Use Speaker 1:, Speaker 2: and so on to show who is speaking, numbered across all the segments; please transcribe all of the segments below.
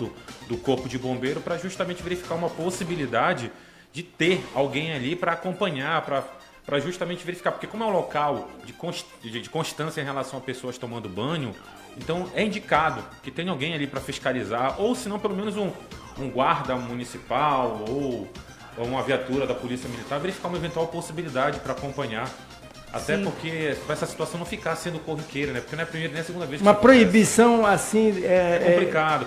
Speaker 1: ponto do Corpo de Bombeiro para justamente verificar uma possibilidade de ter alguém ali para acompanhar, para justamente verificar, porque como é um local de constância em relação a pessoas tomando banho, então é indicado que tenha alguém ali para fiscalizar, ou se não pelo menos um guarda municipal ou uma viatura da Polícia Militar, verificar uma eventual possibilidade para acompanhar. Até porque para essa situação não ficar sendo corriqueira, né? Porque não é a primeira nem a segunda vez que
Speaker 2: uma
Speaker 1: isso acontece.
Speaker 2: Proibição assim...
Speaker 1: É complicado.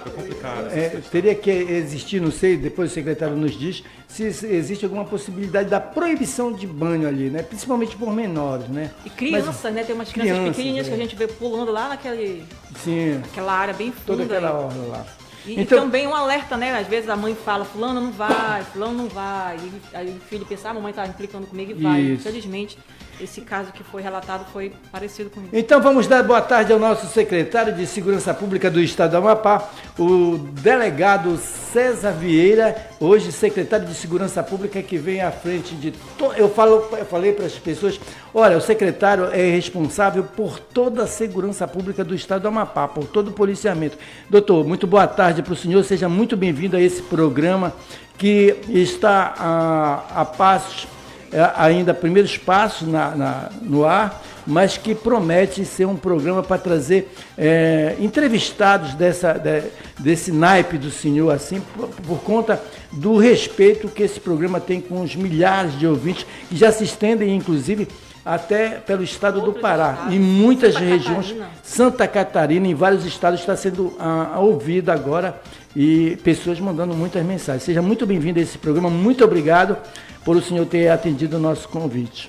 Speaker 2: Teria que existir, não sei, depois o secretário nos diz, se existe alguma possibilidade da proibição de banho ali, né? Principalmente por menores, né?
Speaker 3: E crianças, né? Tem umas crianças pequenininhas que a gente vê pulando lá naquela área bem funda.
Speaker 2: Toda aquela orla lá.
Speaker 3: E então, também um alerta, né? Às vezes a mãe fala, fulano não vai. E aí o filho pensa, a mamãe está implicando comigo e vai. Infelizmente, esse caso que foi relatado foi parecido com isso.
Speaker 2: Então vamos dar boa tarde ao nosso secretário de Segurança Pública do Estado do Amapá, o delegado César Vieira, hoje secretário de Segurança Pública, que vem à frente de... Eu falei para as pessoas, olha, o secretário é responsável por toda a segurança pública do Estado do Amapá, por todo o policiamento. Doutor, muito boa tarde para o senhor, seja muito bem-vindo a esse programa que está a passos, ainda primeiros passos no ar, mas que promete ser um programa para trazer entrevistados desse naipe do senhor, assim, por conta do respeito que esse programa tem com os milhares de ouvintes, que já se estendem, inclusive, até pelo estado do Pará. Em muitas regiões, Santa Catarina, em vários estados, está sendo ouvido agora e pessoas mandando muitas mensagens. Seja muito bem-vindo a esse programa, muito obrigado por o senhor ter atendido o nosso convite.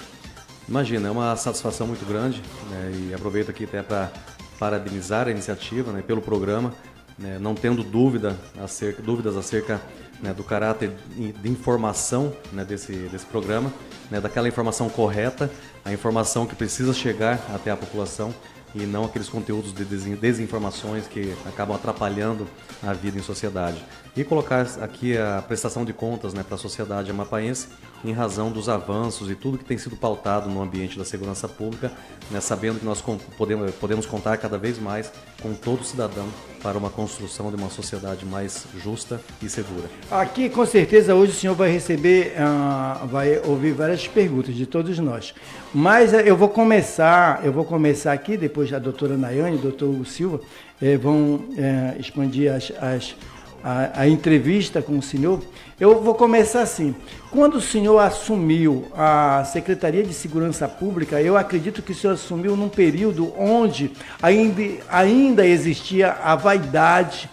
Speaker 4: Imagina, é uma satisfação muito grande, né, e aproveito aqui até para parabenizar a iniciativa, né, pelo programa, né, não tendo dúvidas acerca né, do caráter de informação, né, desse programa, né, daquela informação correta, a informação que precisa chegar até a população e não aqueles conteúdos de desinformações que acabam atrapalhando a vida em sociedade. E colocar aqui a prestação de contas, né, para a sociedade amapaense em razão dos avanços e tudo que tem sido pautado no ambiente da segurança pública, né, sabendo que nós podemos contar cada vez mais com todo cidadão para uma construção de uma sociedade mais justa e segura.
Speaker 2: Aqui, com certeza, hoje o senhor vai receber, vai ouvir várias perguntas de todos nós. Mas eu vou começar aqui, depois a doutora Nayane e o doutor Hugo Silva vão expandir a entrevista com o senhor. Eu vou começar assim. Quando o senhor assumiu a Secretaria de Segurança Pública, eu acredito que o senhor assumiu num período onde ainda existia a vaidade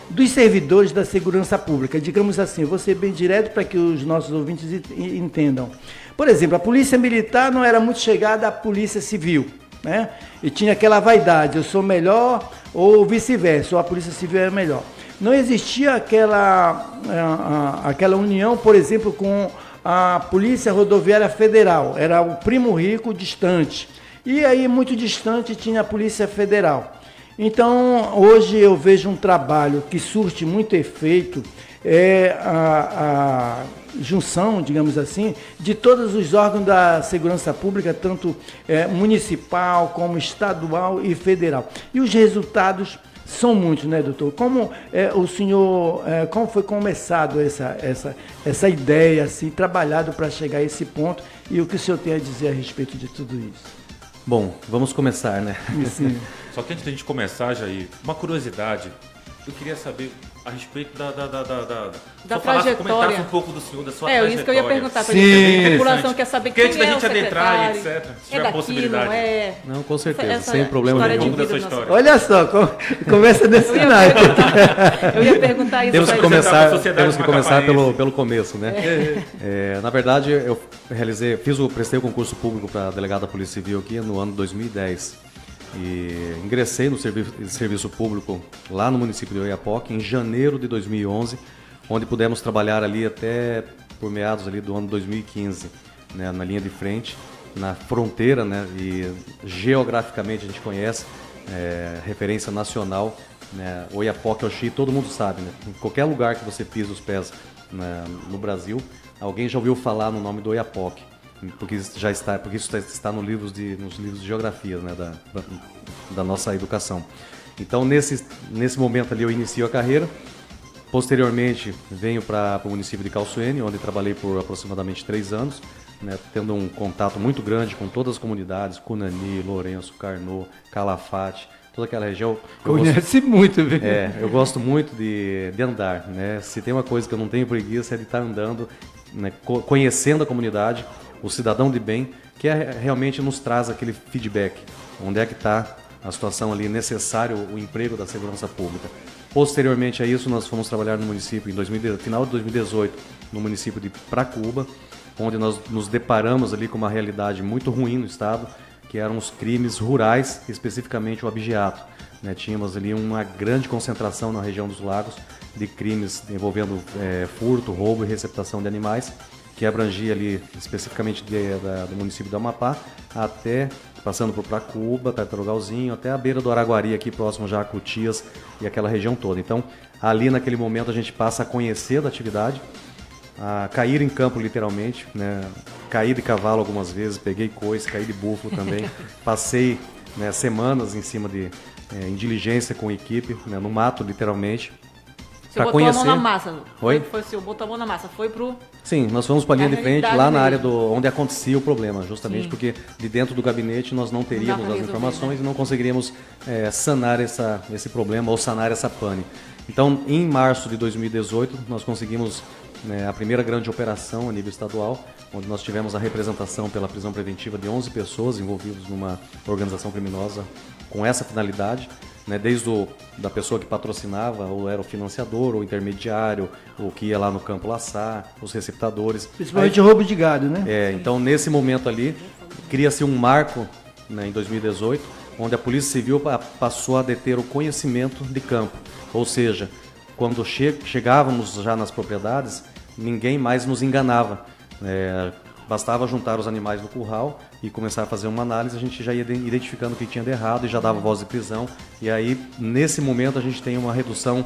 Speaker 2: dos servidores da segurança pública. Digamos assim, eu vou ser bem direto para que os nossos ouvintes entendam. Por exemplo, a Polícia Militar não era muito chegada à Polícia Civil, né? E tinha aquela vaidade, eu sou melhor, ou vice-versa, ou a Polícia Civil é melhor. Não existia aquela união, por exemplo, com a Polícia Rodoviária Federal, era o primo rico distante. E aí, muito distante, tinha a Polícia Federal. Então, hoje eu vejo um trabalho que surte muito efeito, a junção, digamos assim, de todos os órgãos da segurança pública, tanto municipal como estadual e federal. E os resultados são muitos, né, doutor? Como o senhor, como foi começado essa ideia, assim, trabalhado para chegar a esse ponto, e o que o senhor tem a dizer a respeito de tudo isso?
Speaker 4: Bom, vamos começar, né?
Speaker 2: Sim.
Speaker 1: Só que antes da gente começar, Jair, uma curiosidade, eu queria saber a respeito da
Speaker 3: trajetória.
Speaker 1: Comentasse um pouco do senhor, da sua trajetória.
Speaker 3: Isso que eu ia perguntar para
Speaker 1: ele.
Speaker 3: A população quer saber quem
Speaker 1: antes da gente
Speaker 3: o
Speaker 1: adentrar e etc. Se tiver
Speaker 3: daqui,
Speaker 1: possibilidade.
Speaker 3: Não é?
Speaker 4: Não, com certeza,
Speaker 3: Essa
Speaker 4: sem problema
Speaker 3: história
Speaker 4: nenhum.
Speaker 3: de vida
Speaker 1: Da sua
Speaker 3: do nosso-
Speaker 1: história.
Speaker 2: Olha só, começa desse naipe.
Speaker 3: Eu ia perguntar isso.
Speaker 4: Temos que
Speaker 3: pra ele.
Speaker 4: começar pelo começo, né? Na verdade, eu prestei o concurso público para delegado da Polícia Civil aqui no ano 2010. E ingressei no serviço público lá no município de Oiapoque em janeiro de 2011, onde pudemos trabalhar ali até por meados ali do ano 2015, né, na linha de frente, na fronteira, né, e geograficamente a gente conhece, referência nacional, né, Oiapoque, Oxi, todo mundo sabe, né, em qualquer lugar que você pisa os pés, né, no Brasil, alguém já ouviu falar no nome do Oiapoque. Porque isso está nos livros de geografia, né, da nossa educação. Então, nesse momento ali, eu inicio a carreira. Posteriormente, venho para o município de Calçoene, onde trabalhei por aproximadamente 3 anos, né, tendo um contato muito grande com todas as comunidades, Cunani, Lourenço, Carnot, Calafate, toda aquela região.
Speaker 2: Conhece muito, viu?
Speaker 4: Eu gosto muito de andar, né? Se tem uma coisa que eu não tenho preguiça é de estar andando, né, conhecendo a comunidade, o cidadão de bem, que realmente nos traz aquele feedback. Onde é que está a situação ali necessário, o emprego da segurança pública. Posteriormente a isso, nós fomos trabalhar no município, final de 2018, no município de Pracuúba, onde nós nos deparamos ali com uma realidade muito ruim no estado, que eram os crimes rurais, especificamente o abigeato. Né? Tínhamos ali uma grande concentração na região dos lagos de crimes envolvendo furto, roubo e receptação de animais, que abrangia ali especificamente do município do Amapá, até passando por Pracuúba, Tartarugalzinho, até a beira do Araguari, aqui próximo já a Cutias e aquela região toda. Então, ali naquele momento a gente passa a conhecer da atividade, a cair em campo literalmente, né? Caí de cavalo algumas vezes, peguei coice, caí de búfalo também, passei, né, semanas em cima em diligência com equipe, né, no mato literalmente.
Speaker 3: Você botou a mão na massa.
Speaker 4: Oi?
Speaker 3: Foi o senhor, botou a mão na massa. Foi pro...
Speaker 4: Sim, nós fomos para a linha de frente, lá na área
Speaker 3: mesmo.
Speaker 4: onde acontecia o problema, justamente
Speaker 3: Sim.
Speaker 4: porque de dentro do gabinete nós não teríamos as informações, né? E não conseguiríamos sanar esse problema ou sanar essa pane. Então, em março de 2018, nós conseguimos a primeira grande operação a nível estadual, onde nós tivemos a representação pela prisão preventiva de 11 pessoas envolvidas numa organização criminosa com essa finalidade. Né, desde da pessoa que patrocinava, ou era o financiador, ou o intermediário, ou que ia lá no campo laçar, os receptadores.
Speaker 2: Principalmente roubo de gado, né?
Speaker 4: Então, nesse momento ali, cria-se um marco, né, em 2018, onde a Polícia Civil passou a deter o conhecimento de campo. Ou seja, quando chegávamos já nas propriedades, ninguém mais nos enganava. Bastava juntar os animais no curral e começar a fazer uma análise, a gente já ia identificando o que tinha de errado e já dava voz de prisão. E aí, nesse momento, a gente tem uma redução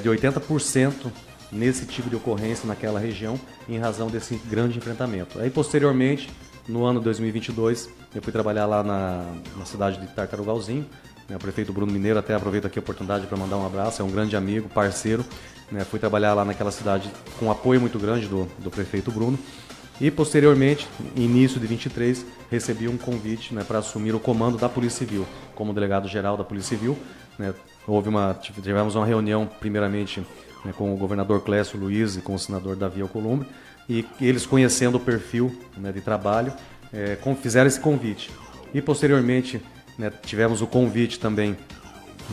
Speaker 4: de 80% nesse tipo de ocorrência naquela região, em razão desse grande enfrentamento. Aí, posteriormente, no ano 2022, eu fui trabalhar lá na cidade de Tartarugalzinho. O prefeito Bruno Mineiro, até aproveito aqui a oportunidade para mandar um abraço, é um grande amigo, parceiro. Fui trabalhar lá naquela cidade com apoio muito grande do prefeito Bruno. E, posteriormente, início de 23, recebi um convite, né, para assumir o comando da Polícia Civil, como delegado-geral da Polícia Civil. Né, tivemos uma reunião, primeiramente, né, com o governador Clécio Luiz e com o senador Davi Alcolumbre, e eles, conhecendo o perfil, né, de trabalho, fizeram esse convite. E, posteriormente, né, tivemos o convite também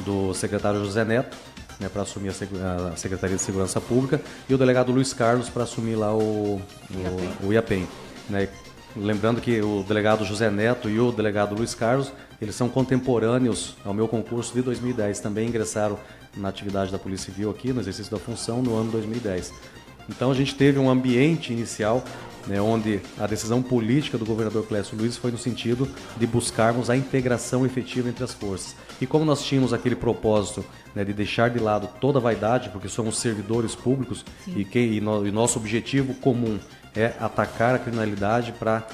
Speaker 4: do secretário José Neto, né, para assumir a Secretaria de Segurança Pública, e o delegado Luiz Carlos para assumir lá o IAPEM. Né? Lembrando que o delegado José Neto e o delegado Luiz Carlos, eles são contemporâneos ao meu concurso de 2010, também ingressaram na atividade da Polícia Civil aqui, no exercício da função, no ano 2010. Então a gente teve um ambiente inicial, né, onde a decisão política do governador Clécio Luiz foi no sentido de buscarmos a integração efetiva entre as forças. E como nós tínhamos aquele propósito, né, de deixar de lado toda a vaidade, porque somos servidores públicos e nosso objetivo comum é atacar a criminalidade para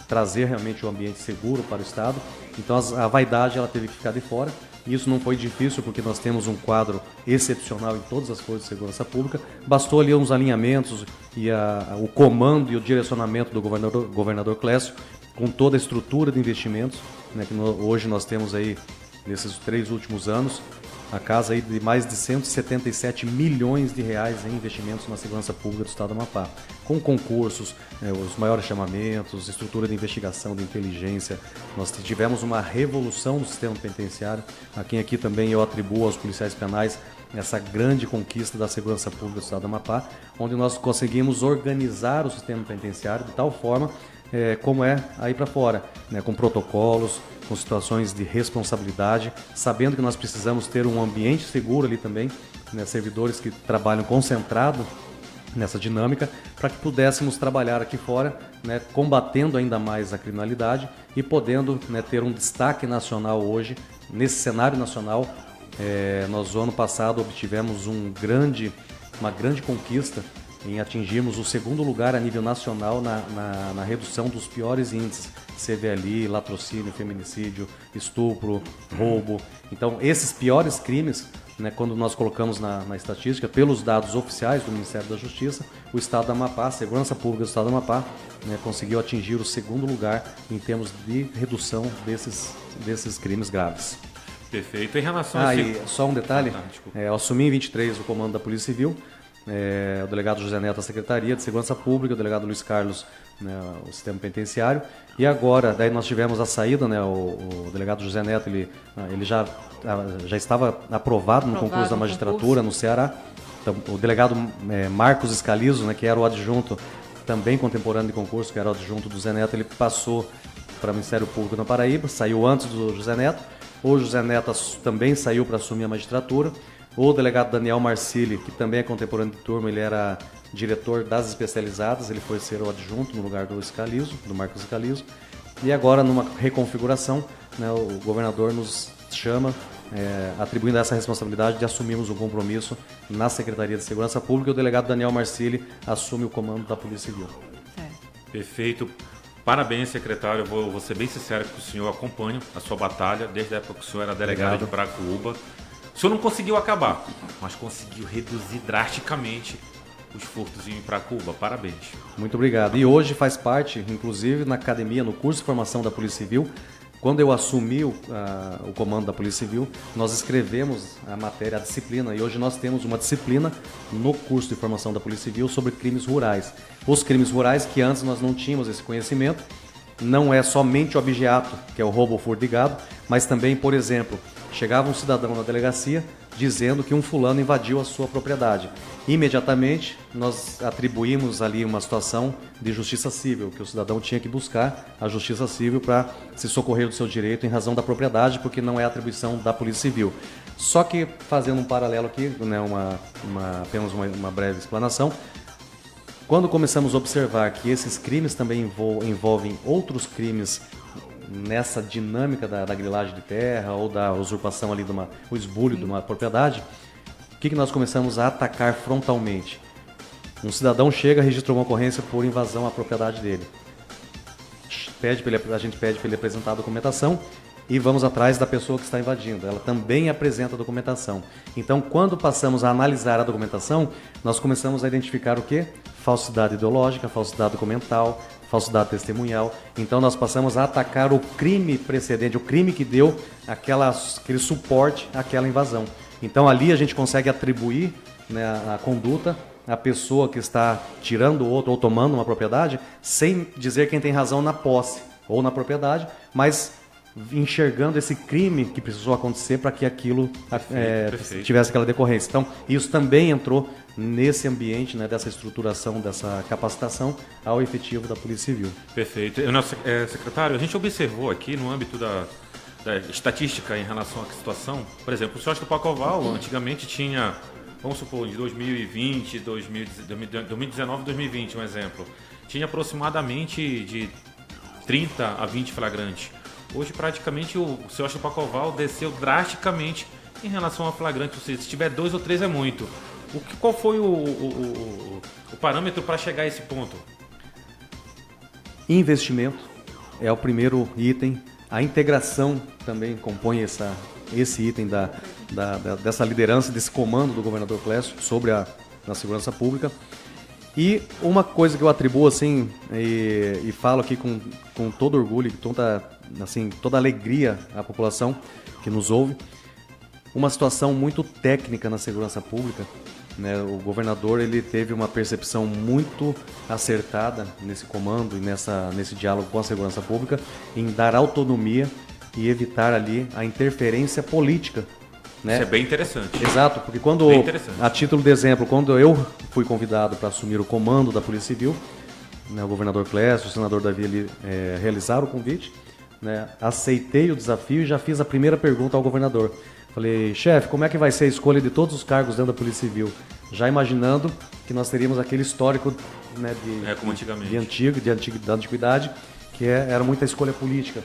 Speaker 4: trazer realmente um ambiente seguro para o Estado, então a vaidade ela teve que ficar de fora. Isso não foi difícil porque nós temos um quadro excepcional em todas as forças de segurança pública. Bastou ali uns alinhamentos e o comando e o direcionamento do governador Clécio, com toda a estrutura de investimentos, né, que hoje nós temos aí, nesses 3 últimos anos, a casa aí de mais de 177 milhões de reais em investimentos na segurança pública do Estado do Amapá, com concursos, os maiores chamamentos, estrutura de investigação, de inteligência. Nós tivemos uma revolução no sistema penitenciário, a quem aqui também eu atribuo aos policiais penais essa grande conquista da segurança pública do Estado do Amapá, onde nós conseguimos organizar o sistema penitenciário de tal forma como é aí para fora, né, com protocolos, com situações de responsabilidade, sabendo que nós precisamos ter um ambiente seguro ali também, né, servidores que trabalham concentrado nessa dinâmica, para que pudéssemos trabalhar aqui fora, né, combatendo ainda mais a criminalidade e podendo, né, ter um destaque nacional hoje, nesse cenário nacional. Nós, no ano passado, obtivemos uma grande conquista, em atingirmos o segundo lugar a nível nacional na redução dos piores índices, CVLI, latrocínio, feminicídio, estupro, roubo. Então, esses piores crimes, né, quando nós colocamos na estatística, pelos dados oficiais do Ministério da Justiça, o Estado do Amapá, a Segurança Pública do Estado do Amapá, né, conseguiu atingir o segundo lugar em termos de redução desses crimes graves.
Speaker 1: Perfeito. Em relação a
Speaker 4: e só um detalhe,
Speaker 1: desculpa.
Speaker 4: Eu assumi em 23 o comando da Polícia Civil, o delegado José Neto, a Secretaria de Segurança Pública, o delegado Luiz Carlos, né, o Sistema Penitenciário, e agora, daí nós tivemos a saída, né, o delegado José Neto, ele já estava aprovado no concurso da magistratura no Ceará. Então, o delegado Marcos Escalizo, né, que era o adjunto, também contemporâneo de concurso, que era o adjunto do José Neto, ele passou para o Ministério Público na Paraíba, saiu antes do José Neto. O José Neto também saiu para assumir a magistratura. O delegado Daniel Marcilli, que também é contemporâneo de turma, ele era diretor das especializadas, ele foi ser o adjunto no lugar do Escalizo, do Marcos Escalizo. E agora, numa reconfiguração, né, o governador nos chama, atribuindo essa responsabilidade de assumirmos um compromisso na Secretaria de Segurança Pública, e o delegado Daniel Marcilli assume o comando da Polícia Civil.
Speaker 1: Perfeito. Parabéns, secretário. Eu vou ser bem sincero que o senhor acompanha a sua batalha desde a época que o senhor era delegado de Paracuba. O senhor não conseguiu acabar, mas conseguiu reduzir drasticamente os furtos em Paracuba. Parabéns.
Speaker 4: Muito obrigado. E hoje faz parte, inclusive, na academia, no curso de formação da Polícia Civil. Quando eu assumi o comando da Polícia Civil, nós escrevemos a matéria, a disciplina, e hoje nós temos uma disciplina no curso de formação da Polícia Civil sobre crimes rurais. Os crimes rurais, que antes nós não tínhamos esse conhecimento, não é somente o objeto, que é o roubo ou furto de gado, mas também, por exemplo, chegava um cidadão na delegacia dizendo que um fulano invadiu a sua propriedade. Imediatamente, nós atribuímos ali uma situação de justiça civil, que o cidadão tinha que buscar a justiça civil para se socorrer do seu direito em razão da propriedade, porque não é atribuição da Polícia Civil. Só que, fazendo um paralelo aqui, né, apenas uma breve explanação, quando começamos a observar que esses crimes também envolvem outros crimes nessa dinâmica da grilagem de terra ou da usurpação ali, o esbulho de uma propriedade, o que nós começamos a atacar frontalmente? Um cidadão chega, registrou uma ocorrência por invasão à propriedade dele. A gente pede para ele apresentar a documentação e vamos atrás da pessoa que está invadindo. Ela também apresenta a documentação. Então, quando passamos a analisar a documentação, nós começamos a identificar o quê? Falsidade ideológica, falsidade documental, falsidade testemunhal. Então, nós passamos a atacar o crime precedente, o crime que deu aquele suporte àquela invasão. Então, ali a gente consegue atribuir, né, a conduta à pessoa que está tirando o outro ou tomando uma propriedade, sem dizer quem tem razão na posse ou na propriedade, mas enxergando esse crime que precisou acontecer para que aquilo tivesse aquela decorrência. Então, isso também entrou nesse ambiente, né, dessa estruturação, dessa capacitação ao efetivo da Polícia Civil.
Speaker 1: Perfeito. Secretário, a gente observou aqui no âmbito da estatística em relação à situação, por exemplo, o Sócio do Pacoval antigamente tinha, vamos supor, de 2020, 2019 e 2020, um exemplo, tinha aproximadamente de 30 a 20 flagrantes. Hoje, praticamente, o Sócio do Pacoval desceu drasticamente em relação ao flagrante, ou seja, se tiver 2 ou 3 é muito. Qual foi o parâmetro para chegar a esse ponto?
Speaker 4: Investimento é o primeiro item. A integração também compõe esse item dessa liderança, desse comando do governador Clécio sobre a segurança pública. E uma coisa que eu atribuo assim, e falo aqui com todo orgulho, toda alegria à população que nos ouve, uma situação muito técnica na segurança pública, né? O governador ele teve uma percepção muito acertada nesse comando e nesse diálogo com a segurança pública em dar autonomia e evitar ali a interferência política, né?
Speaker 1: Isso é bem interessante.
Speaker 4: Exato, porque a título de exemplo, quando eu fui convidado para assumir o comando da Polícia Civil, né, o governador Clécio, o senador Davi realizaram o convite, né, aceitei o desafio e já fiz a primeira pergunta ao governador. Falei, chefe, como é que vai ser a escolha de todos os cargos dentro da Polícia Civil? Já imaginando que nós teríamos aquele histórico, né,
Speaker 1: como antigamente.
Speaker 4: Da antiguidade, que era muita escolha política.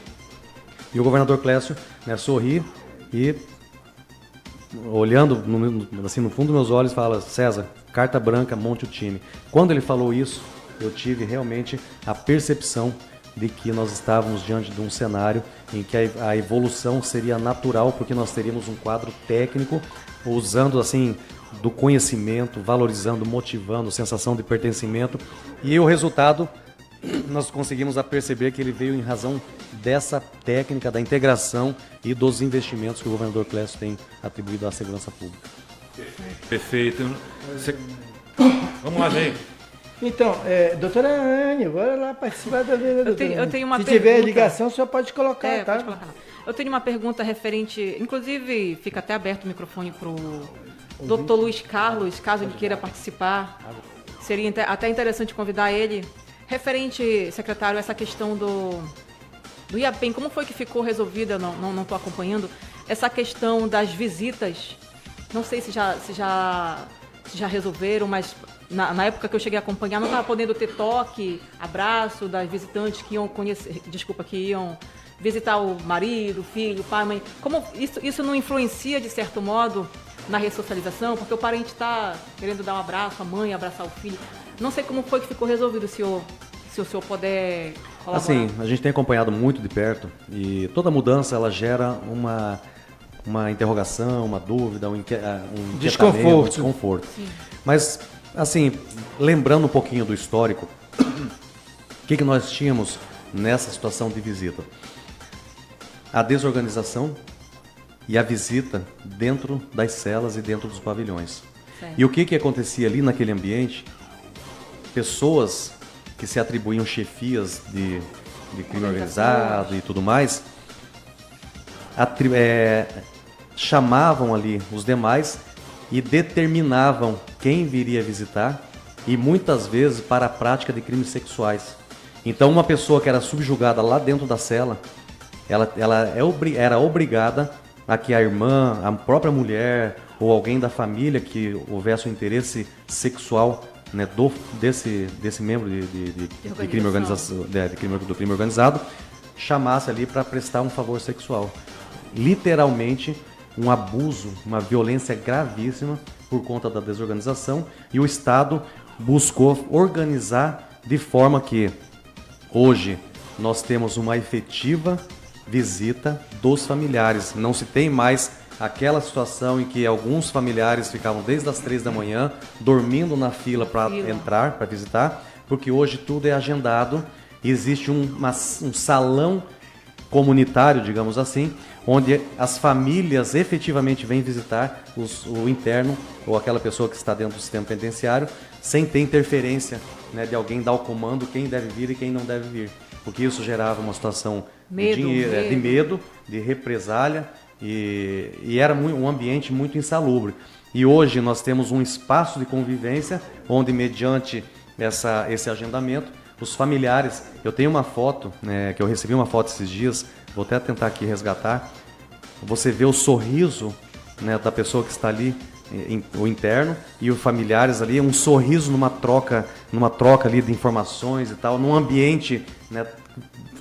Speaker 4: E o governador Clécio, né, sorri e olhando assim, no fundo dos meus olhos, fala: César, carta branca, monte o time. Quando ele falou isso, eu tive realmente a percepção de que nós estávamos diante de um cenário em que a evolução seria natural, porque nós teríamos um quadro técnico usando assim do conhecimento, valorizando, motivando, sensação de pertencimento, e o resultado nós conseguimos perceber que ele veio em razão dessa técnica da integração e dos investimentos que o governador Clécio tem atribuído à segurança pública.
Speaker 1: Perfeito. Vamos lá, Ney.
Speaker 2: Então, doutora Anne, bora lá participar da vida.
Speaker 3: Eu tenho uma
Speaker 2: Se
Speaker 3: pergunta.
Speaker 2: tiver ligação, o senhor pode colocar, tá?
Speaker 3: Pode colocar lá. Eu tenho uma pergunta referente, inclusive fica até aberto o microfone para o Dr. Luiz Carlos, caso ele queira participar. Seria até interessante convidar ele. Referente, secretário, essa questão do IAPEM, como foi que ficou resolvida, não estou acompanhando, essa questão das visitas. Não sei se já resolveram, mas na época que eu cheguei a acompanhar, não estava podendo ter toque, abraço das visitantes que iam que iam visitar o marido, o filho, o pai, a mãe. Como isso não influencia, de certo modo, na ressocialização? Porque o parente está querendo dar um abraço à mãe, abraçar o filho. Não sei como foi que ficou resolvido, se o senhor puder colaborar.
Speaker 4: Assim, a gente tem acompanhado muito de perto e toda mudança ela gera uma interrogação, uma dúvida, um desconforto.
Speaker 3: Sim.
Speaker 4: Mas, assim, lembrando um pouquinho do histórico, o que nós tínhamos nessa situação de visita? A desorganização e a visita dentro das celas e dentro dos pavilhões.
Speaker 3: Certo.
Speaker 4: E o que acontecia ali naquele ambiente? Pessoas que se atribuíam chefias de crime organizado e tudo mais, chamavam ali os demais e determinavam quem viria visitar, e muitas vezes para a prática de crimes sexuais. Então uma pessoa que era subjugada lá dentro da cela, ela era obrigada a que a irmã, a própria mulher ou alguém da família que houvesse um interesse sexual, né, desse membro de crime organizado, chamasse ali para prestar um favor sexual. Literalmente um abuso, uma violência gravíssima por conta da desorganização, e o Estado buscou organizar de forma que hoje nós temos uma efetiva visita dos familiares. Não se tem mais aquela situação em que alguns familiares ficavam desde as 3 da manhã dormindo na fila para entrar, para visitar, porque hoje tudo é agendado. Existe um salão comunitário, digamos assim, onde as famílias efetivamente vêm visitar o interno ou aquela pessoa que está dentro do sistema penitenciário, sem ter interferência, né, de alguém dar o comando quem deve vir e quem não deve vir, porque isso gerava uma situação de medo, de represália, e era um ambiente muito insalubre. E hoje nós temos um espaço de convivência onde, mediante esse agendamento, os familiares... Eu tenho uma foto, né, que eu recebi uma foto esses dias, vou até tentar aqui resgatar. Você vê o sorriso, né, da pessoa que está ali, o interno, e os familiares ali, um sorriso numa troca ali de informações e tal, num ambiente, né,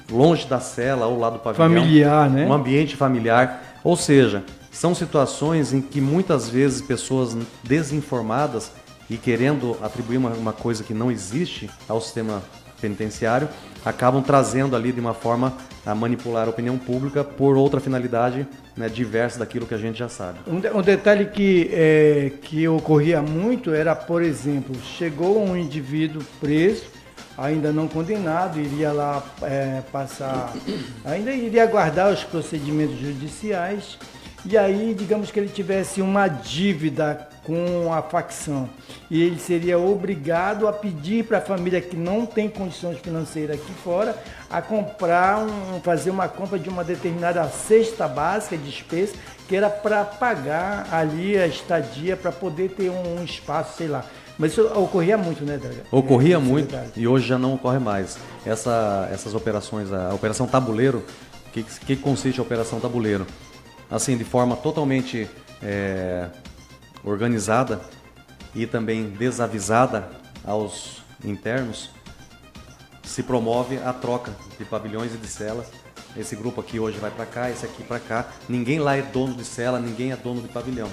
Speaker 4: longe da cela, ao lado do pavilhão.
Speaker 2: Familiar, né?
Speaker 4: Um ambiente familiar. Ou seja, são situações em que muitas vezes pessoas desinformadas e querendo atribuir uma coisa que não existe ao sistema penitenciário, acabam trazendo ali de uma forma a manipular a opinião pública por outra finalidade, né, diversa daquilo que a gente já sabe.
Speaker 2: Um detalhe que ocorria muito era, por exemplo, chegou um indivíduo preso, ainda não condenado, iria lá ainda iria aguardar os procedimentos judiciais, e aí, digamos que ele tivesse uma dívida com a facção, e ele seria obrigado a pedir para a família que não tem condições financeiras aqui fora, a fazer uma compra de uma determinada cesta básica, despesa, que era para pagar ali a estadia, para poder ter um espaço, sei lá. Mas isso ocorria muito, né, delegado?
Speaker 4: Ocorria muito, e hoje já não ocorre mais. Essas operações, a Operação Tabuleiro, que consiste a Operação Tabuleiro? Assim, de forma totalmente organizada e também desavisada aos internos, se promove a troca de pavilhões e de celas esse grupo aqui hoje vai para cá, esse aqui para cá. Ninguém lá é dono de cela, ninguém é dono de pavilhão.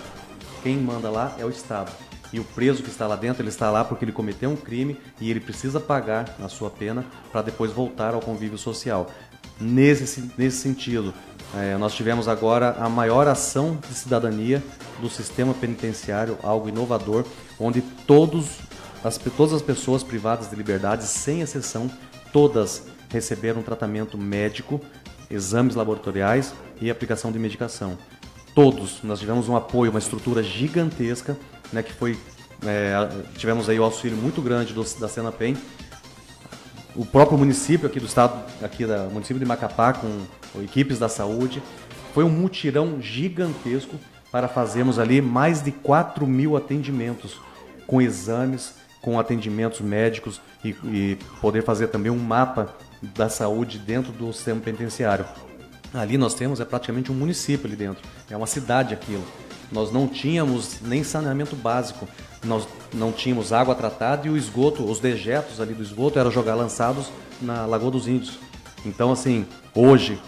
Speaker 4: Quem manda lá é o Estado. E o preso que está lá dentro, ele está lá porque ele cometeu um crime e ele precisa pagar a sua pena para depois voltar ao convívio social. Nesse sentido, nós tivemos agora a maior ação de cidadania do sistema penitenciário, algo inovador, onde todas as pessoas privadas de liberdade, sem exceção, todas receberam tratamento médico, exames laboratoriais e aplicação de medicação. Todos, nós tivemos um apoio, uma estrutura gigantesca, né, que foi, tivemos aí o auxílio muito grande da Senapen, o próprio município aqui do estado, município de Macapá, com equipes da saúde, foi um mutirão gigantesco para fazermos ali mais de 4.000 atendimentos, com exames, com atendimentos médicos e poder fazer também um mapa da saúde dentro do sistema penitenciário. Ali nós temos praticamente um município ali dentro, é uma cidade aquilo. Nós não tínhamos nem saneamento básico, nós não tínhamos água tratada e o esgoto, os dejetos ali do esgoto eram lançados na Lagoa dos Índios. Então assim, hoje,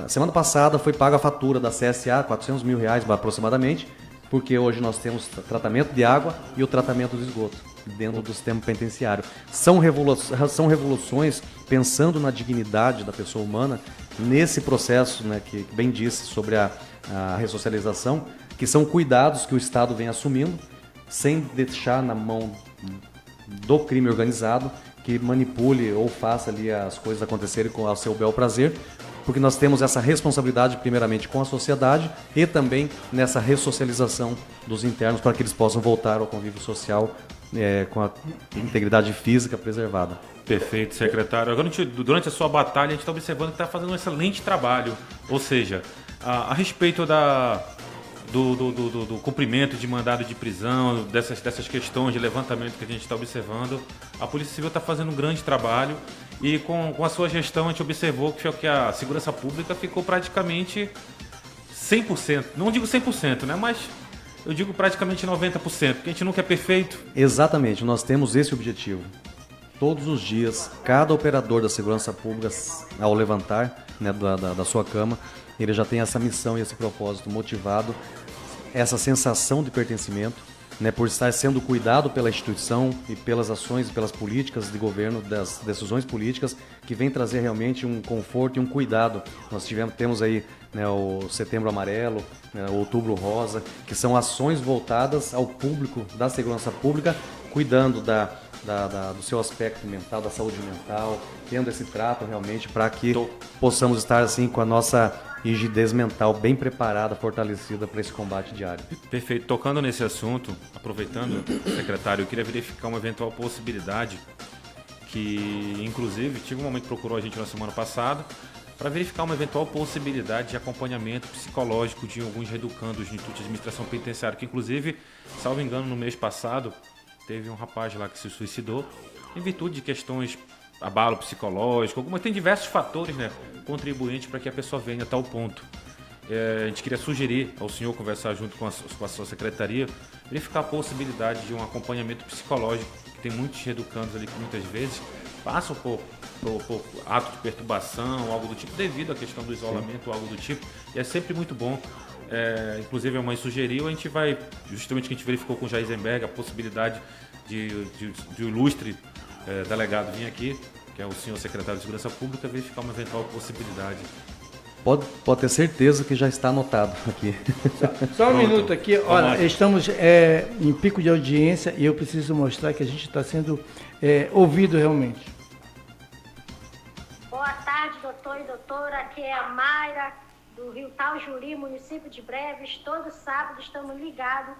Speaker 4: semana passada foi paga a fatura da CSA, R$400 mil aproximadamente, porque hoje nós temos tratamento de água e o tratamento do esgoto dentro do sistema penitenciário. São revoluções pensando na dignidade da pessoa humana nesse processo, né, que bem disse sobre a ressocialização, que são cuidados que o Estado vem assumindo, sem deixar na mão do crime organizado, que manipule ou faça ali as coisas acontecerem ao seu bel prazer, porque nós temos essa responsabilidade primeiramente com a sociedade e também nessa ressocialização dos internos para que eles possam voltar ao convívio social com a integridade física preservada.
Speaker 1: Perfeito, secretário. Agora, durante a sua batalha, a gente está observando que está fazendo um excelente trabalho. Ou seja, a respeito do cumprimento de mandado de prisão, dessas questões de levantamento que a gente está observando, a Polícia Civil está fazendo um grande trabalho e com a sua gestão a gente observou que a segurança pública ficou praticamente 100%. Não digo 100%, né? Mas eu digo praticamente 90%, porque a gente nunca é perfeito.
Speaker 4: Exatamente, nós temos esse objetivo. Todos os dias, cada operador da segurança pública, ao levantar, né, da sua cama, ele já tem essa missão e esse propósito motivado, essa sensação de pertencimento, né, por estar sendo cuidado pela instituição e pelas ações e pelas políticas de governo, das decisões políticas, que vem trazer realmente um conforto e um cuidado. Nós temos aí, né, o Setembro Amarelo, né, o Outubro Rosa, que são ações voltadas ao público da segurança pública, cuidando do seu aspecto mental, da saúde mental, tendo esse trato realmente para que possamos estar assim com a nossa rigidez mental bem preparada, fortalecida para esse combate diário.
Speaker 1: Perfeito. Tocando nesse assunto, aproveitando, secretário, eu queria verificar uma eventual possibilidade que, inclusive, tive um momento que procurou a gente na semana passada para verificar uma eventual possibilidade de acompanhamento psicológico de alguns reeducandos no Instituto de Administração Penitenciária, que, inclusive, salvo engano, no mês passado, teve um rapaz lá que se suicidou em virtude de questões abalo psicológico, tem diversos fatores, né, contribuintes para que a pessoa venha a tal ponto. A gente queria sugerir ao senhor conversar junto com a sua secretaria, verificar a possibilidade de um acompanhamento psicológico, que tem muitos reeducandos ali que muitas vezes passam por ato de perturbação, algo do tipo, devido à questão do isolamento, algo do tipo, e é sempre muito bom. Inclusive a mãe sugeriu, a gente vai, justamente que a gente verificou com o Jair Zemberg, a possibilidade de o ilustre delegado vir aqui, que é o senhor secretário de Segurança Pública, verificar uma eventual possibilidade.
Speaker 4: Pode ter certeza que já está anotado aqui.
Speaker 2: Só um minuto aqui. Olha, estamos em pico de audiência e eu preciso mostrar que a gente está sendo ouvido realmente.
Speaker 5: Boa tarde, doutor e doutora. Aqui é a Mayra, do Rio Taujuri, município de Breves. Todo sábado estamos ligados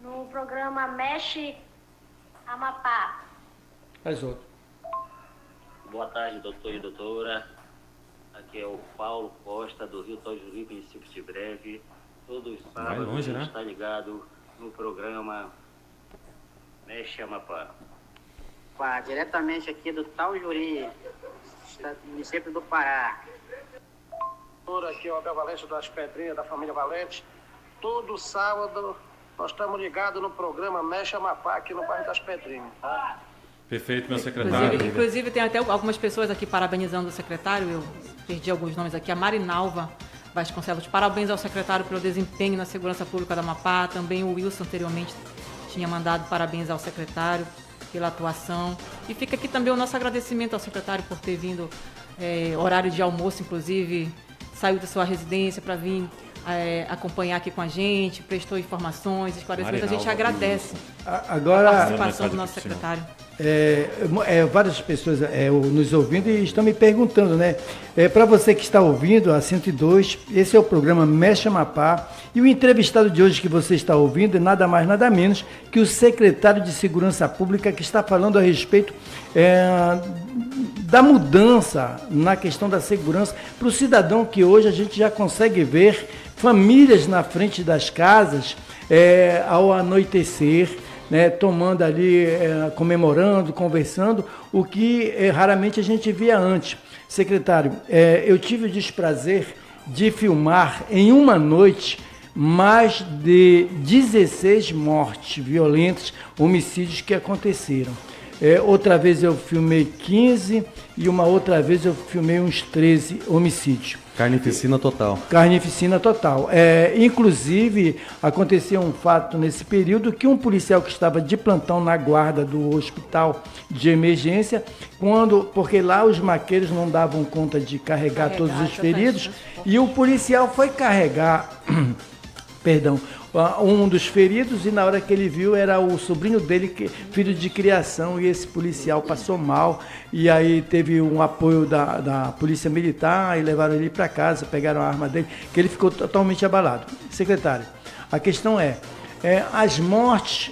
Speaker 5: no programa Mexe Amapá.
Speaker 2: Faz outro.
Speaker 6: Boa tarde, doutor e doutora. Aqui é o Paulo Costa, do Rio Taujuri, município de Breve. Todos os sábados
Speaker 1: longe, né?
Speaker 6: Está ligado no programa Mexe Amapá.
Speaker 7: Diretamente aqui do Taujuri, município do Pará.
Speaker 8: Aqui é o Abel Valente das Pedrinhas, da família Valente. Todo sábado nós estamos ligados no programa Mexe Amapá, aqui no bairro das Pedrinhas, tá?
Speaker 1: Perfeito, meu secretário.
Speaker 3: Inclusive, tem até algumas pessoas aqui parabenizando o secretário. Eu perdi alguns nomes aqui. A Marinalva Vasconcelos, parabéns ao secretário pelo desempenho na segurança pública da Amapá. Também o Wilson anteriormente tinha mandado parabéns ao secretário pela atuação. E fica aqui também o nosso agradecimento ao secretário por ter vindo, horário de almoço, inclusive, saiu da sua residência para vir acompanhar aqui com a gente, prestou informações, esclarecimentos. A gente agradece
Speaker 2: Agora,
Speaker 3: a participação do nosso secretário.
Speaker 2: Várias pessoas nos ouvindo e estão me perguntando, né? Para você que está ouvindo a 102, esse é o programa Mexe Amapá, e o entrevistado de hoje que você está ouvindo é nada mais, nada menos que o secretário de Segurança Pública, que está falando a respeito da mudança na questão da segurança para o cidadão, que hoje a gente já consegue ver famílias na frente das casas ao anoitecer, né, tomando ali, comemorando, conversando, o que raramente a gente via antes. Secretário, eu tive o desprazer de filmar em uma noite mais de 16 mortes violentas, homicídios que aconteceram. Outra vez eu filmei 15 e uma outra vez eu filmei uns 13 homicídios.
Speaker 4: Carnificina total.
Speaker 2: Carnificina total. Inclusive, aconteceu um fato nesse período que um policial que estava de plantão na guarda do hospital de emergência, porque lá os maqueiros não davam conta de carregar todos os feridos, e o policial foi carregar, um dos feridos, e na hora que ele viu era o sobrinho dele, filho de criação, e esse policial passou mal, e aí teve um apoio da polícia militar e levaram ele para casa, pegaram a arma dele, que ele ficou totalmente abalado. Secretário, a questão as mortes,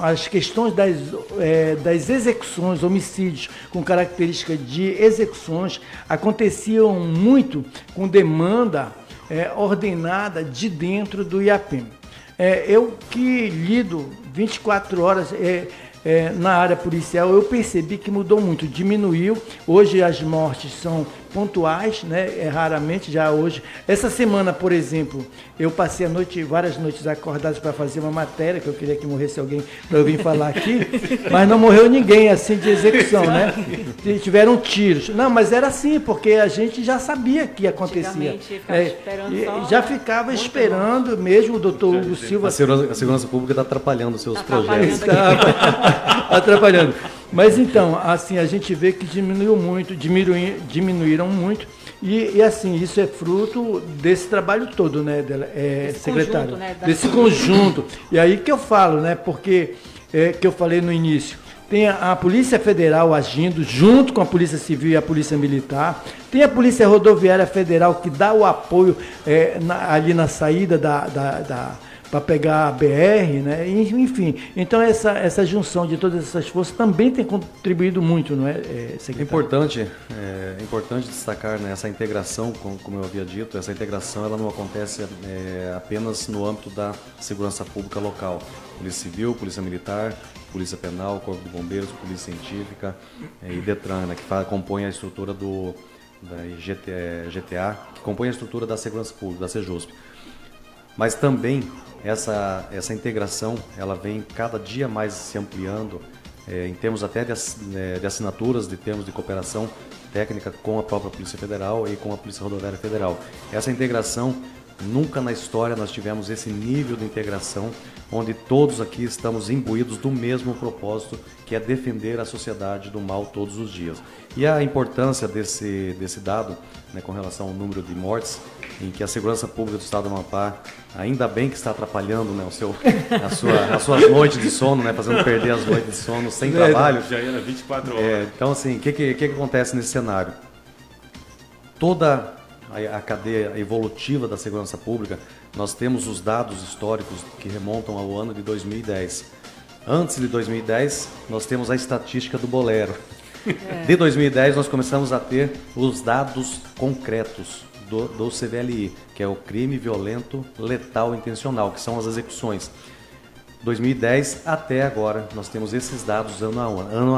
Speaker 2: as questões das execuções, homicídios com característica de execuções aconteciam muito com demanda ordenada de dentro do IAPM. Eu que lido 24 horas na área policial, eu percebi que mudou muito, diminuiu. Hoje as mortes são pontuais, né? Raramente, já hoje. Essa semana, por exemplo, eu passei várias noites acordadas para fazer uma matéria, que eu queria que morresse alguém para eu vir falar aqui, mas não morreu ninguém assim de execução, né? Tiveram tiros. Não, mas era assim, porque a gente já sabia que acontecia. Já ficava esperando mesmo o doutor Hugo Silva.
Speaker 4: A segurança pública está atrapalhando os seus projetos.
Speaker 2: Atrapalhando. Mas então, assim, a gente vê que diminuíram muito, e assim, isso é fruto desse trabalho todo, né, secretário?
Speaker 3: Conjunto, né,
Speaker 2: desse conjunto. E aí que eu falo, né, porque, que eu falei no início, tem a Polícia Federal agindo junto com a Polícia Civil e a Polícia Militar, tem a Polícia Rodoviária Federal que dá o apoio ali na saída para pegar a BR, né? Enfim, então essa junção de todas essas forças também tem contribuído muito, não é, secretário?
Speaker 4: É importante destacar, né, essa integração, como eu havia dito, essa integração ela não acontece apenas no âmbito da segurança pública local. Polícia Civil, Polícia Militar, Polícia Penal, Corpo de Bombeiros, Polícia Científica e Detran, né, que compõe a estrutura da GTA, que compõe a estrutura da segurança pública, da Sejusp. Mas também essa integração ela vem cada dia mais se ampliando em termos até de assinaturas de termos de cooperação técnica com a própria Polícia Federal e com a Polícia Rodoviária Federal. Essa integração, nunca na história nós tivemos esse nível de integração onde todos aqui estamos imbuídos do mesmo propósito, que é defender a sociedade do mal todos os dias. E a importância desse dado, né, com relação ao número de mortes, em que a segurança pública do Estado do Amapá, ainda bem que está atrapalhando, né, as suas noites de sono, né, fazendo perder as noites de sono sem trabalho.
Speaker 1: Já era 24 horas.
Speaker 4: Então, assim, o que acontece nesse cenário? Toda a cadeia evolutiva da segurança pública, nós temos os dados históricos que remontam ao ano de 2010. Antes de 2010, nós temos a estatística do Bolero. De 2010, nós começamos a ter os dados concretos do CVLI, que é o crime violento letal intencional, que são as execuções. 2010 até agora, nós temos esses dados ano a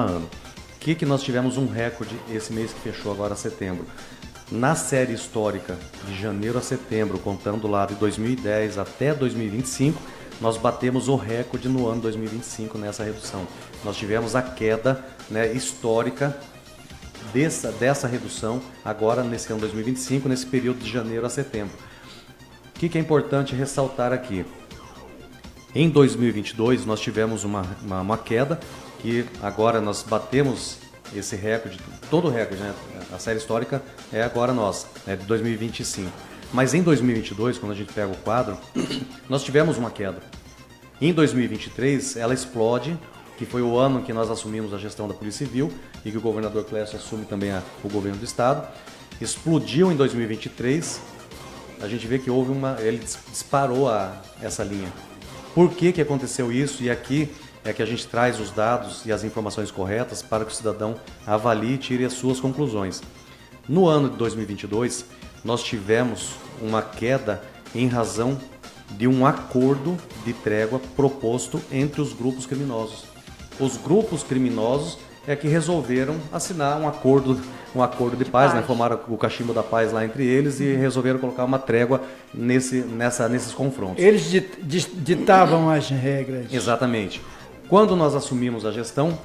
Speaker 4: ano. O que nós tivemos um recorde esse mês que fechou agora, setembro? Na série histórica de janeiro a setembro, contando lá de 2010 até 2025, nós batemos o recorde no ano 2025 nessa redução. Nós tivemos a queda, né, histórica dessa redução agora nesse ano 2025, nesse período de janeiro a setembro. O que é importante ressaltar aqui? Em 2022 nós tivemos uma queda, que agora nós batemos esse recorde, todo o recorde, né? A série histórica é agora nossa, é de 2025. Mas em 2022, quando a gente pega o quadro, nós tivemos uma queda. Em 2023 ela explode, que foi o ano que nós assumimos a gestão da Polícia Civil e que o governador Clécio assume também o governo do estado. Explodiu em 2023, a gente vê que ele disparou essa linha. Por que aconteceu isso? E aqui é que a gente traz os dados e as informações corretas para que o cidadão avalie e tire as suas conclusões. No ano de 2022, nós tivemos uma queda em razão de um acordo de trégua proposto entre os grupos criminosos. Os grupos criminosos é que resolveram assinar um acordo de paz, né? Formaram o cachimbo da paz lá entre eles e resolveram colocar uma trégua nesses confrontos.
Speaker 2: Eles ditavam as regras.
Speaker 4: Exatamente. Quando nós assumimos a gestão,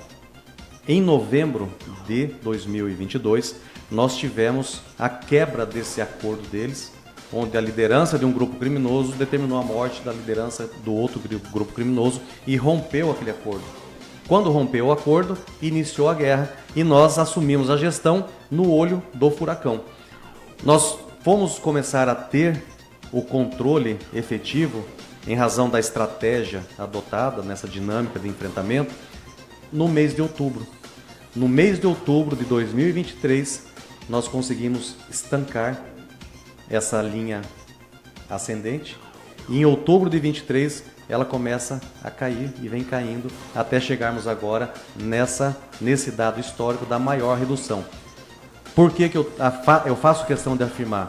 Speaker 4: em novembro de 2022, nós tivemos a quebra desse acordo deles, onde a liderança de um grupo criminoso determinou a morte da liderança do outro grupo criminoso e rompeu aquele acordo. Quando rompeu o acordo, iniciou a guerra e nós assumimos a gestão no olho do furacão. Nós fomos começar a ter o controle efetivo em razão da estratégia adotada nessa dinâmica de enfrentamento no mês de outubro. No mês de outubro de 2023, nós conseguimos estancar essa linha ascendente e em outubro de 23 ela começa a cair e vem caindo até chegarmos agora nesse dado histórico da maior redução. Por que eu faço questão de afirmar?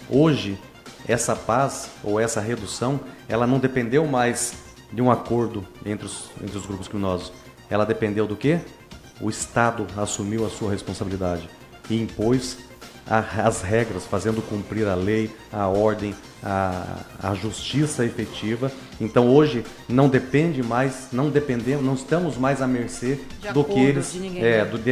Speaker 4: Hoje, essa paz ou essa redução, ela não dependeu mais de um acordo entre os grupos criminosos. Ela dependeu do quê? O Estado assumiu a sua responsabilidade e impôs as regras, fazendo cumprir a lei, a ordem, a justiça efetiva. Então hoje não estamos mais à mercê do que eles,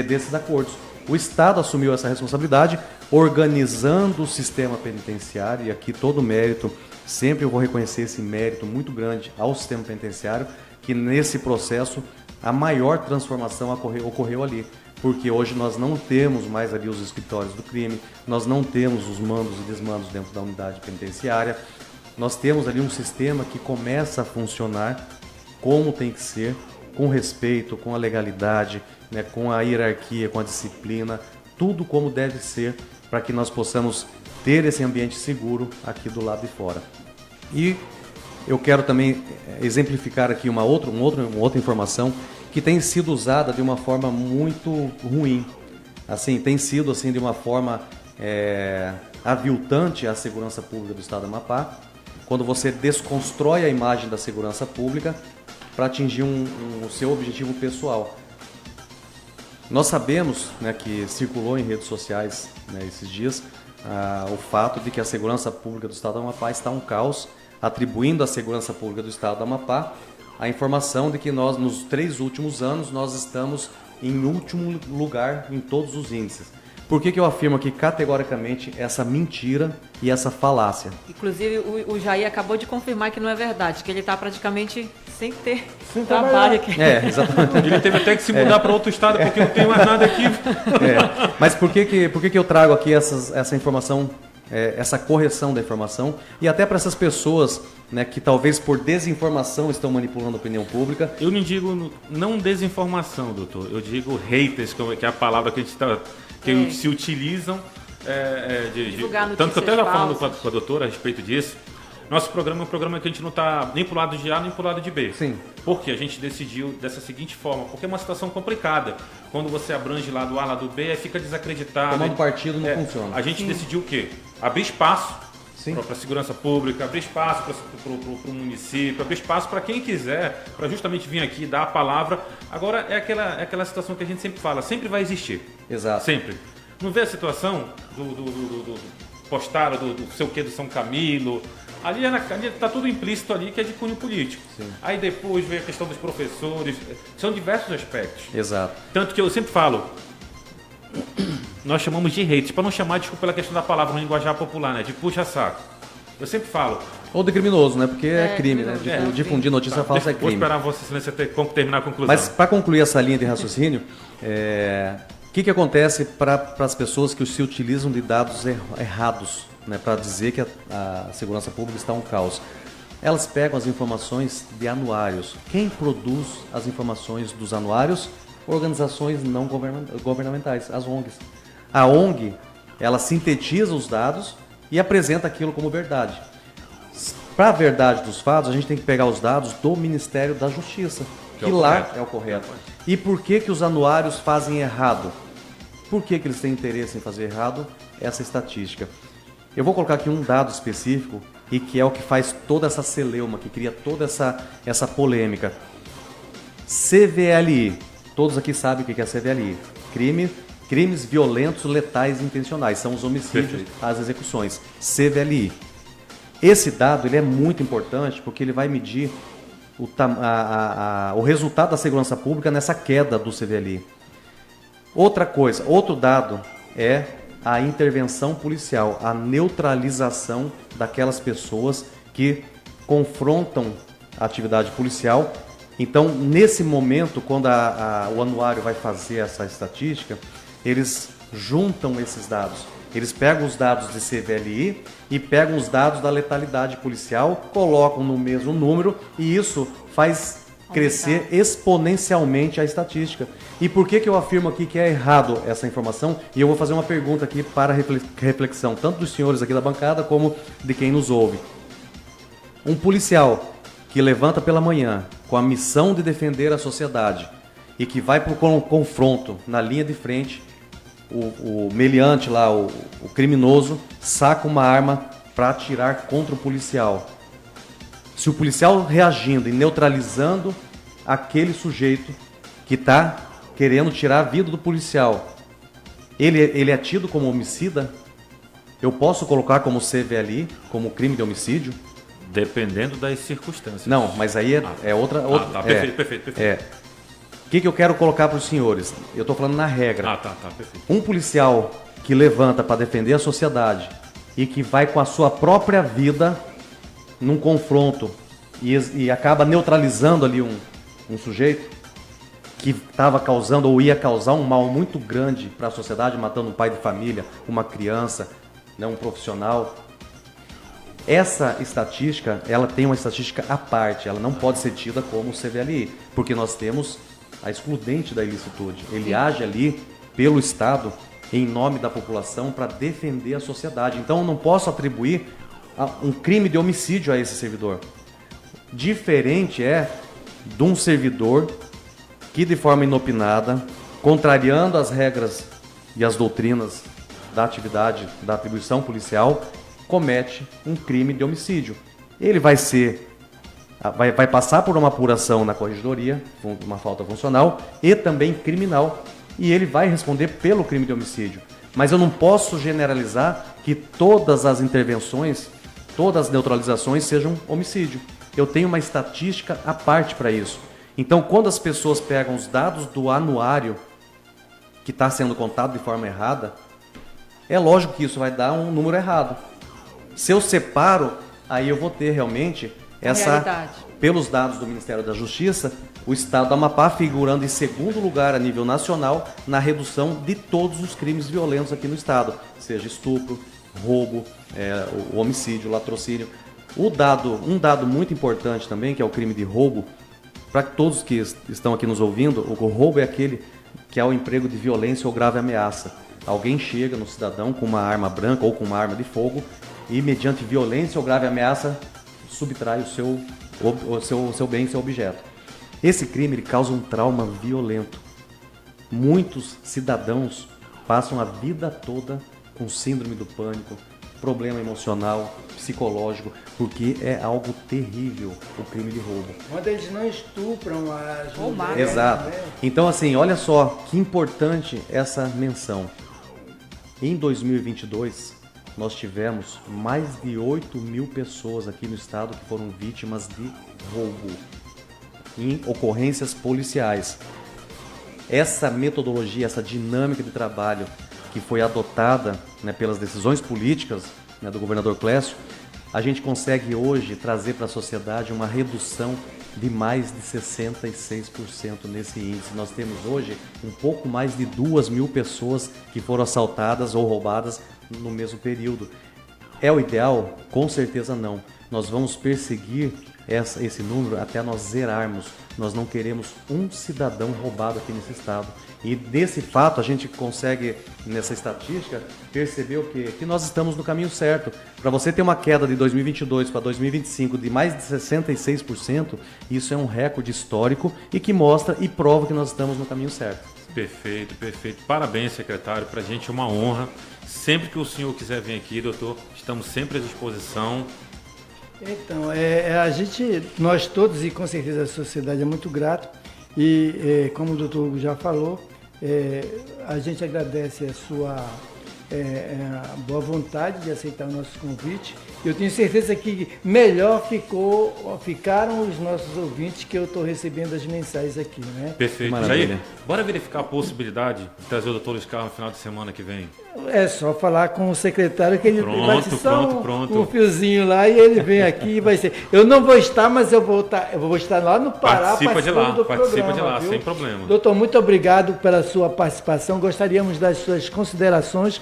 Speaker 4: desses acordos. O Estado assumiu essa responsabilidade, organizando o sistema penitenciário, e aqui todo o mérito, sempre eu vou reconhecer esse mérito muito grande ao sistema penitenciário, que nesse processo a maior transformação ocorreu ali. Porque hoje nós não temos mais ali os escritórios do crime, nós não temos os mandos e desmandos dentro da unidade penitenciária, nós temos ali um sistema que começa a funcionar como tem que ser, com respeito, com a legalidade, né, com a hierarquia, com a disciplina, tudo como deve ser para que nós possamos ter esse ambiente seguro aqui do lado de fora. E eu quero também exemplificar aqui uma outra informação que tem sido usada de uma forma muito ruim. Assim, tem sido assim, de uma forma aviltante à segurança pública do Estado do Amapá, quando você desconstrói a imagem da segurança pública para atingir o seu objetivo pessoal. Nós sabemos, né, que circulou em redes sociais, né, esses dias o fato de que a segurança pública do Estado do Amapá está um caos, atribuindo à segurança pública do Estado do Amapá a informação de que nós, nos 3 últimos anos, nós estamos em último lugar em todos os índices. Por que eu afirmo aqui categoricamente essa mentira e essa falácia?
Speaker 3: Inclusive, o Jair acabou de confirmar que não é verdade, que ele está praticamente sem ter trabalho aqui.
Speaker 4: Exatamente.
Speaker 1: Ele teve até que se mudar para outro estado porque não tem mais nada aqui.
Speaker 4: Mas por que eu trago aqui essa informação, essa correção da informação, e até para essas pessoas, né, que talvez por desinformação estão manipulando a opinião pública?
Speaker 1: Eu não digo não desinformação, doutor. Eu digo haters, que é a palavra que a gente que se utilizam. Tanto que eu até estava falando com a doutora a respeito disso. Nosso programa é um programa que a gente não está nem para o lado de A nem para o lado de B.
Speaker 4: Sim.
Speaker 1: Porque a gente decidiu dessa seguinte forma, porque é uma situação complicada. Quando você abrange lado A, lado B, fica desacreditado.
Speaker 4: Tomando partido não funciona.
Speaker 1: A gente decidiu o quê? Abrir espaço
Speaker 4: para
Speaker 1: a segurança pública, abrir espaço para o município, abrir espaço para quem quiser, para justamente vir aqui dar a palavra. Agora, é aquela situação que a gente sempre fala, sempre vai existir.
Speaker 4: Exato.
Speaker 1: Sempre. Não vê a situação postaram do sei o que do São Camilo. Ali tá tudo implícito ali que é de cunho político.
Speaker 4: Sim.
Speaker 1: Aí depois vem a questão dos professores. São diversos aspectos.
Speaker 4: Exato.
Speaker 1: Tanto que eu sempre falo, nós chamamos de hate, para não chamar, desculpa pela questão da palavra no linguajar popular, né? De puxa-saco. Eu sempre falo.
Speaker 4: Ou de criminoso, né? Porque é crime, né?
Speaker 3: criminoso.
Speaker 4: Difundir notícia falsa é
Speaker 1: Vou
Speaker 4: crime.
Speaker 1: esperar Vossa Excelência terminar a conclusão.
Speaker 4: Mas para concluir essa linha de raciocínio, o que acontece para as pessoas que se utilizam de dados errados, né? Para dizer que a segurança pública está um caos? Elas pegam as informações de anuários. Quem produz as informações dos anuários? Organizações não governamentais, as ONGs. A ONG, ela sintetiza os dados e apresenta aquilo como verdade. Para a verdade dos fatos, a gente tem que pegar os dados do Ministério da Justiça, que lá é o correto. E por que os anuários fazem errado? Por que eles têm interesse em fazer errado? Essa estatística. Eu vou colocar aqui um dado específico e que é o que faz toda essa celeuma, que cria toda essa polêmica. CVLI. Todos aqui sabem o que é CVLI. Crimes violentos, letais e intencionais. São os homicídios,
Speaker 1: Perfeito.
Speaker 4: as execuções. CVLI. Esse dado ele é muito importante porque ele vai medir o resultado da segurança pública nessa queda do CVLI. Outra coisa, outro dado é a intervenção policial, a neutralização daquelas pessoas que confrontam a atividade policial. Então, nesse momento, quando o anuário vai fazer essa estatística, eles juntam esses dados. Eles pegam os dados de CVLI e pegam os dados da letalidade policial, colocam no mesmo número e isso faz crescer exponencialmente a estatística. E por que eu afirmo aqui que é errado essa informação? E eu vou fazer uma pergunta aqui para reflexão, tanto dos senhores aqui da bancada como de quem nos ouve. Um policial que levanta pela manhã com a missão de defender a sociedade e que vai para o confronto na linha de frente, o meliante lá, o criminoso, saca uma arma para atirar contra o policial. Se o policial reagindo e neutralizando aquele sujeito que está querendo tirar a vida do policial, ele é tido como homicida, eu posso colocar como CVLI, como crime de homicídio?
Speaker 1: Dependendo das circunstâncias.
Speaker 4: Não, mas aí é outra...
Speaker 1: Tá, perfeito.
Speaker 4: O que eu quero colocar para os senhores? Eu estou falando na regra.
Speaker 1: Tá, perfeito.
Speaker 4: Um policial que levanta para defender a sociedade e que vai com a sua própria vida num confronto e acaba neutralizando ali um sujeito que estava causando ou ia causar um mal muito grande para a sociedade, matando um pai de família, uma criança, né, um profissional. Essa estatística, ela tem uma estatística à parte, ela não pode ser tida como CVLI, porque nós temos a excludente da ilicitude. Ele age ali pelo Estado em nome da população para defender a sociedade. Então eu não posso atribuir um crime de homicídio a esse servidor. Diferente é de um servidor que de forma inopinada, contrariando as regras e as doutrinas da atividade, da atribuição policial, comete um crime de homicídio. Ele vai passar por uma apuração na corregedoria, uma falta funcional e também criminal, e ele vai responder pelo crime de homicídio. Mas eu não posso generalizar que todas as intervenções, todas as neutralizações sejam homicídio. Eu tenho uma estatística à parte para isso. Então, quando as pessoas pegam os dados do anuário que está sendo contado de forma errada, é lógico que isso vai dar um número errado. Se eu separo, aí eu vou ter realmente pelos dados do Ministério da Justiça, o Estado do Amapá figurando em segundo lugar a nível nacional na redução de todos os crimes violentos aqui no Estado, seja estupro, roubo, o homicídio, o latrocínio. Um dado muito importante também, que é o crime de roubo, para todos que estão aqui nos ouvindo, o roubo é aquele que é o emprego de violência ou grave ameaça. Alguém chega no cidadão com uma arma branca ou com uma arma de fogo e, mediante violência ou grave ameaça, subtrai o seu bem, seu objeto. Esse crime ele causa um trauma violento. Muitos cidadãos passam a vida toda com síndrome do pânico, problema emocional, psicológico, porque é algo terrível o crime de roubo.
Speaker 2: Quando eles não estupram as mulheres.
Speaker 4: Exato. Então, assim, olha só que importante essa menção. Em 2022, nós tivemos mais de 8 mil pessoas aqui no estado que foram vítimas de roubo em ocorrências policiais. Essa metodologia, essa dinâmica de trabalho que foi adotada, né, pelas decisões políticas, né, do governador Clécio, a gente consegue hoje trazer para a sociedade uma redução de mais de 66% nesse índice. Nós temos hoje um pouco mais de 2 mil pessoas que foram assaltadas ou roubadas no mesmo período. É o ideal? Com certeza não. Nós vamos perseguir esse número até nós zerarmos. Nós não queremos um cidadão roubado aqui nesse estado. E desse fato a gente consegue, nessa estatística, perceber o quê? Que nós estamos no caminho certo. Para você ter uma queda de 2022 para 2025 de mais de 66%, isso é um recorde histórico e que mostra e prova que nós estamos no caminho certo.
Speaker 1: Perfeito, perfeito. Parabéns, secretário. Para a gente é uma honra. Sempre que o senhor quiser vir aqui, doutor, estamos sempre à disposição.
Speaker 2: Então, nós todos, e com certeza a sociedade é muito grato, e como o doutor Hugo já falou, a gente agradece a sua a boa vontade de aceitar o nosso convite. Eu tenho certeza que melhor ficaram os nossos ouvintes que eu estou recebendo as mensagens aqui, né?
Speaker 1: Perfeito. Jair, bora verificar a possibilidade de trazer o doutor Luiz Carlos no final de semana que vem? É
Speaker 2: só falar com o secretário que ele vai ser só
Speaker 1: pronto.
Speaker 2: Um fiozinho lá e ele vem aqui e vai ser. Eu não vou estar, mas eu vou estar lá no Pará participando do programa, viu?
Speaker 1: Sem problema.
Speaker 2: Doutor, muito obrigado pela sua participação. Gostaríamos das suas considerações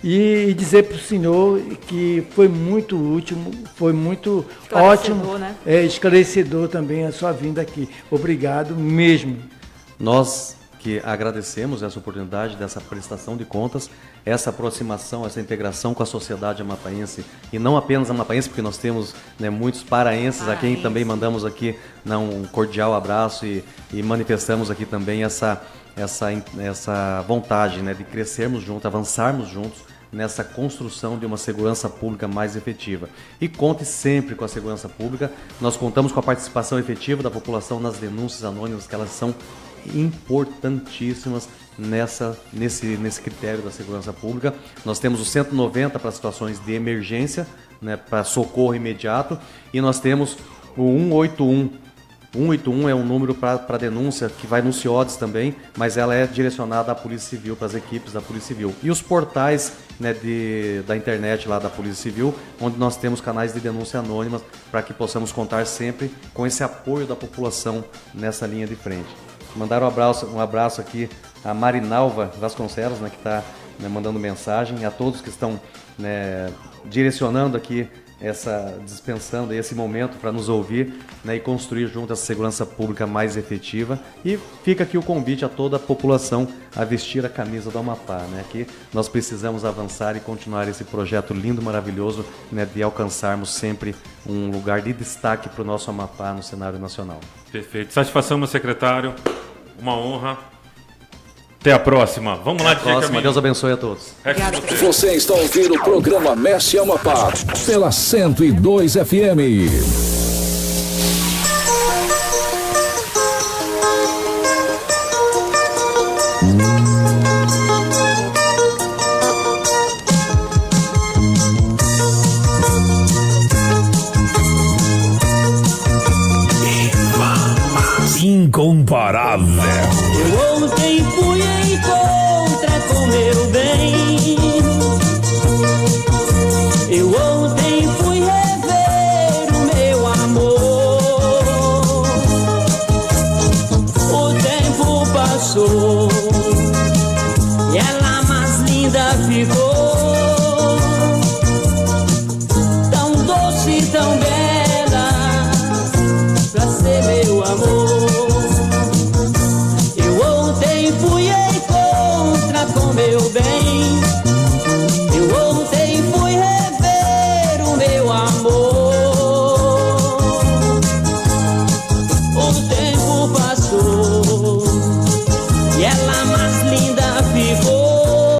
Speaker 2: e dizer para o senhor que foi muito útil, foi muito ótimo,
Speaker 3: né?
Speaker 2: Esclarecedor também a sua vinda aqui. Obrigado mesmo.
Speaker 4: Nós que agradecemos essa oportunidade dessa prestação de contas, essa aproximação, essa integração com a sociedade amapaense, e não apenas amapaense, porque nós temos, né, muitos paraenses a quem também mandamos aqui um cordial abraço e manifestamos aqui também essa vontade, né, de crescermos juntos, avançarmos juntos nessa construção de uma segurança pública mais efetiva. E conte sempre com a segurança pública. Nós contamos com a participação efetiva da população nas denúncias anônimas, que elas são importantíssimas nesse critério da segurança pública. Nós temos o 190 para situações de emergência, né, para socorro imediato, e nós temos o 181. 181 é um número para denúncia que vai no CIODES também, mas ela é direcionada à Polícia Civil, para as equipes da Polícia Civil. E os portais, né, da internet lá da Polícia Civil, onde nós temos canais de denúncia anônimas para que possamos contar sempre com esse apoio da população nessa linha de frente. Mandar um abraço aqui a Marinalva Vasconcelos, né, que está, né, mandando mensagem, a todos que estão, né, direcionando aqui dispensando esse momento para nos ouvir, né, e construir junto essa segurança pública mais efetiva. E fica aqui o convite a toda a população a vestir a camisa do Amapá, né, que nós precisamos avançar e continuar esse projeto lindo, maravilhoso, né, de alcançarmos sempre um lugar de destaque para o nosso Amapá no cenário nacional.
Speaker 1: Perfeito. Satisfação, meu secretário. Uma honra. Até a próxima. Vamos lá,
Speaker 4: próxima. Deus abençoe a todos.
Speaker 9: Você está ouvindo o programa Mexe Amapá pela 102 FM. Incomparável.
Speaker 10: Eu ontem fui em contra com meu bem. Eu ontem fui rever o meu amor. O tempo passou.